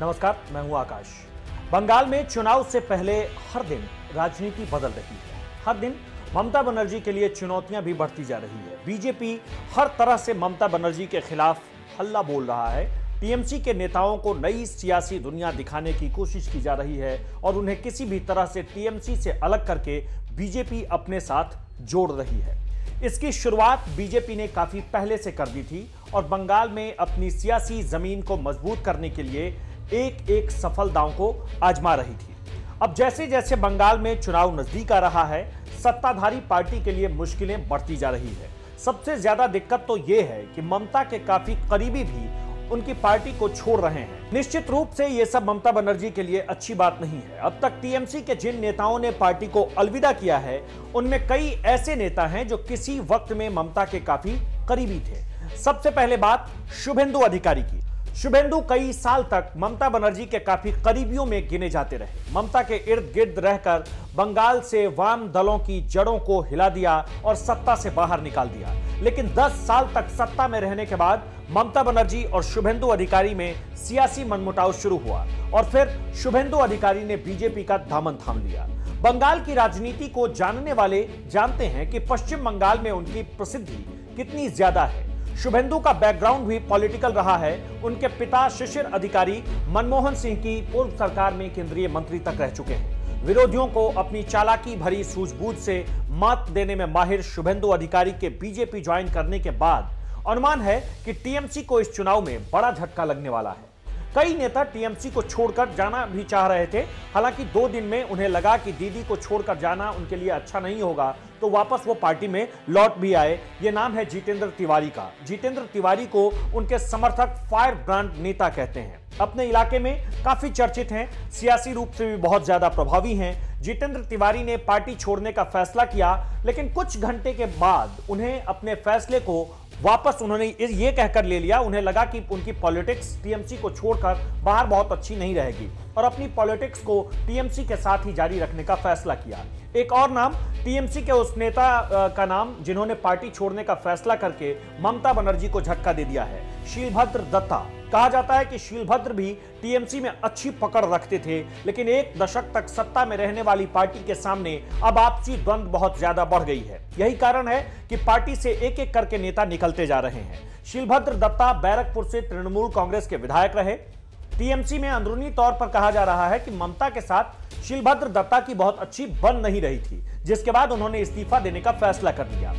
नमस्कार, मैं हूं आकाश। बंगाल में चुनाव से पहले हर दिन राजनीति बदल रही है। हर दिन ममता बनर्जी के लिए चुनौतियां भी बढ़ती जा रही है। बीजेपी हर तरह से ममता बनर्जी के खिलाफ हल्ला बोल रहा है। टीएमसी के नेताओं को नई सियासी दुनिया दिखाने की कोशिश की जा रही है और उन्हें किसी भी तरह से टीएमसी से अलग करके बीजेपी अपने साथ जोड़ रही है। इसकी शुरुआत बीजेपी ने काफी पहले से कर दी थी और बंगाल में अपनी सियासी जमीन को मजबूत करने के लिए एक एक सफल दांव को आजमा रही थी। अब जैसे जैसे बंगाल में चुनाव नजदीक आ रहा है, सत्ताधारी पार्टी के लिए मुश्किलें बढ़ती जा रही है। सबसे ज्यादा दिक्कत तो यह है कि ममता के काफी करीबी भी उनकी पार्टी को छोड़ रहे हैं। निश्चित रूप से यह सब ममता बनर्जी के लिए अच्छी बात नहीं है। अब तक टीएमसी के जिन नेताओं ने पार्टी को अलविदा किया है, उनमें कई ऐसे नेता हैं जो किसी वक्त में ममता के काफी करीबी थे। सबसे पहले बात शुभेंदु अधिकारी की। शुभेंदु कई साल तक ममता बनर्जी के काफी करीबियों में गिने जाते रहे। ममता के इर्द गिर्द रहकर बंगाल से वाम दलों की जड़ों को हिला दिया और सत्ता से बाहर निकाल दिया। लेकिन 10 साल तक सत्ता में रहने के बाद ममता बनर्जी और शुभेंदु अधिकारी में सियासी मनमुटाव शुरू हुआ और फिर शुभेंदु अधिकारी ने बीजेपी का दामन थाम लिया। बंगाल की राजनीति को जानने वाले जानते हैं कि पश्चिम बंगाल में उनकी प्रसिद्धि कितनी ज्यादा है। शुभेंदु का बैकग्राउंड भी पॉलिटिकल रहा है। उनके पिता शिशिर अधिकारी मनमोहन सिंह की पूर्व सरकार में केंद्रीय मंत्री तक रह चुके हैं। विरोधियों को अपनी चालाकी भरी सूझबूझ से मात देने में माहिर शुभेंदु अधिकारी के बीजेपी ज्वाइन करने के बाद अनुमान है कि टीएमसी को इस चुनाव में बड़ा झटका लगने वाला है। कई नेता टीएमसी को छोड़कर जाना भी चाह रहे थे। हालांकि 2 दिन में उन्हें लगा कि दीदी को छोड़कर जाना उनके लिए अच्छा नहीं होगा, तो वापस वो पार्टी में लौट भी आए। ये नाम है जितेंद्र तिवारी का। जितेंद्र तिवारी को उनके समर्थक फायर ब्रांड नेता कहते हैं। अपने इलाके में काफी चर्चित हैं, सियासी रूप से भी बहुत ज्यादा प्रभावी हैं। जितेंद्र तिवारी ने पार्टी छोड़ने का फैसला किया, लेकिन कुछ घंटे के बाद उन्हें अपने फैसले को वापस उन्होंने ये कहकर ले लिया। उन्हें लगा कि उनकी पॉलिटिक्स टीएमसी को छोड़कर बाहर बहुत अच्छी नहीं रहेगी और अपनी पॉलिटिक्स को टीएमसी के साथ ही जारी रखने का फैसला किया। एक और नाम टीएमसी के उस नेता का नाम जिन्होंने पार्टी छोड़ने का फैसला करके ममता बनर्जी को झटका दे दिया है, शीलभद्र दत्ता। कहा जाता है कि शीलभद्र भी टीएमसी में अच्छी पकड़ रखते थे, लेकिन 1 दशक तक सत्ता में रहने वाली पार्टी के सामने अब आपसी द्वंद्व बहुत ज्यादा बढ़ गई है। यही कारण है कि पार्टी से एक एक करके नेता निकलते जा रहे हैं। शीलभद्र दत्ता बैरकपुर से तृणमूल कांग्रेस के विधायक रहे। टीएमसी में अंदरूनी तौर पर कहा जा रहा है कि ममता के साथ शीलभद्र दत्ता की बहुत अच्छी बन नहीं रही थी, जिसके बाद उन्होंने इस्तीफा देने का फैसला कर लिया।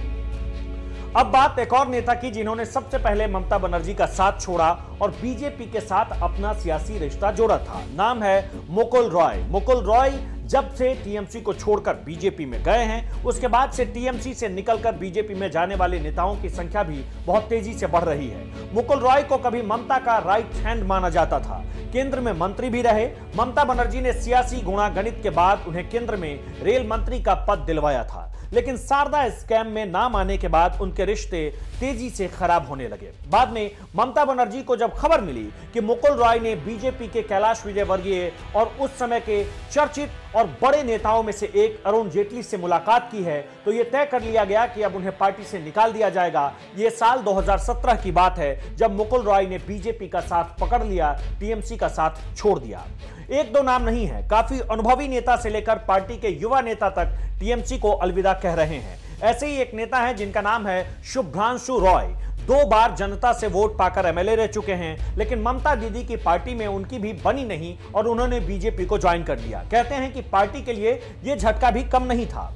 अब बात एक और नेता की जिन्होंने सबसे पहले ममता बनर्जी का साथ छोड़ा और बीजेपी के साथ अपना सियासी रिश्ता जोड़ा था। नाम है मुकुल रॉय। मुकुल रॉय जब से टीएमसी को छोड़कर बीजेपी में गए हैं, उसके बाद से टीएमसी से निकलकर बीजेपी में जाने वाले नेताओं की संख्या भी बहुत तेजी से बढ़ रही है। मुकुल रॉय को कभी ममता का राइट हैंड माना जाता था। केंद्र में मंत्री भी रहे। ममता बनर्जी ने सियासी गुणागणित के बाद उन्हें केंद्र में रेल मंत्री का पद दिलवाया था, लेकिन शारदा स्कैम में नाम आने के बाद उनके रिश्ते तेजी से खराब होने लगे। बाद में ममता बनर्जी को जब खबर मिली कि मुकुल रॉय ने बीजेपी के कैलाश विजयवर्गीय और उस समय के चर्चित और बड़े नेताओं में से एक अरुण जेटली से मुलाकात की है, तो यह तय कर लिया गया कि अब उन्हें पार्टी से निकाल दिया जाएगा। यह साल 2017 की बात है, जब मुकुल रॉय ने बीजेपी का साथ पकड़ लिया, टीएमसी का साथ छोड़ दिया। 1-2 नाम नहीं है, काफी अनुभवी नेता से लेकर पार्टी के युवा नेता तक टीएमसी को अलविदा कह रहे हैं। ऐसे ही एक नेता है जिनका नाम है शुभ्रांशु रॉय। 2 बार जनता से वोट पाकर एमएलए रह चुके हैं, लेकिन ममता दीदी की पार्टी में उनकी भी बनी नहीं और उन्होंने बीजेपी को ज्वाइन कर लिया। कहते हैं कि पार्टी के लिए यह झटका भी कम नहीं था।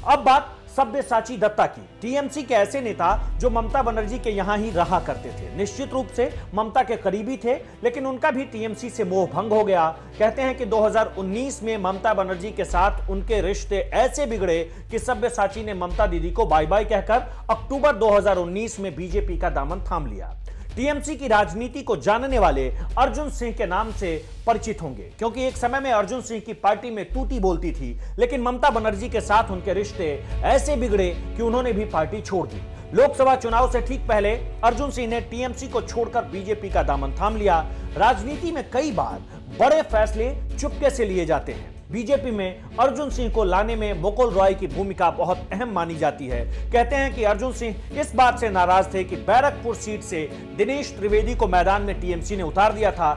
अब बात सब्यसाची दत्ता की। टीएमसी के ऐसे नेता जो ममता बनर्जी के यहां ही रहा करते थे, निश्चित रूप से ममता के करीबी थे, लेकिन उनका भी टीएमसी से मोह भंग हो गया। कहते हैं कि 2019 में ममता बनर्जी के साथ उनके रिश्ते ऐसे बिगड़े कि सब्यसाची ने ममता दीदी को बाय बाय कहकर अक्टूबर 2019 में बीजेपी का दामन थाम लिया। टीएमसी की राजनीति को जानने वाले अर्जुन सिंह के नाम से परिचित होंगे, क्योंकि एक समय में अर्जुन सिंह की पार्टी में तूती बोलती थी, लेकिन ममता बनर्जी के साथ उनके रिश्ते ऐसे बिगड़े कि उन्होंने भी पार्टी छोड़ दी। लोकसभा चुनाव से ठीक पहले अर्जुन सिंह ने टीएमसी को छोड़कर बीजेपी का दामन थाम लिया। राजनीति में कई बार बड़े फैसले चुपके से लिए जाते हैं। बीजेपी में अर्जुन सिंह को लाने में मुकुल रॉय की भूमिका बहुत अहम मानी जाती है। कहते हैं कि अर्जुन सिंह इस बात से नाराज थे कि बैरकपुर सीट से दिनेश त्रिवेदी को मैदान में टीएमसी ने उतार दिया था।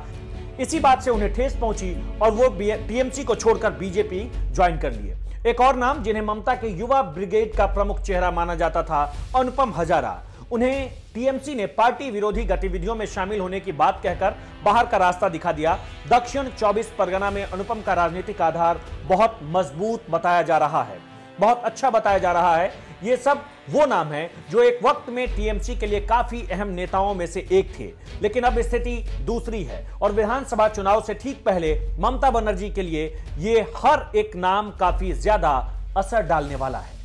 इसी बात से उन्हें ठेस पहुंची और वो टीएमसी को छोड़कर बीजेपी ज्वाइन कर लिए। एक और नाम जिन्हें ममता के युवा ब्रिगेड का प्रमुख चेहरा माना जाता था, अनुपम हजारा। उन्हें टीएमसी ने पार्टी विरोधी गतिविधियों में शामिल होने की बात कहकर बाहर का रास्ता दिखा दिया। दक्षिण 24 परगना में अनुपम का राजनीतिक आधार बहुत मजबूत बताया जा रहा है, बहुत अच्छा बताया जा रहा है। ये सब वो नाम है जो एक वक्त में टीएमसी के लिए काफी अहम नेताओं में से एक थे, लेकिन अब स्थिति दूसरी है और विधानसभा चुनाव से ठीक पहले ममता बनर्जी के लिए ये हर एक नाम काफी ज्यादा असर डालने वाला है।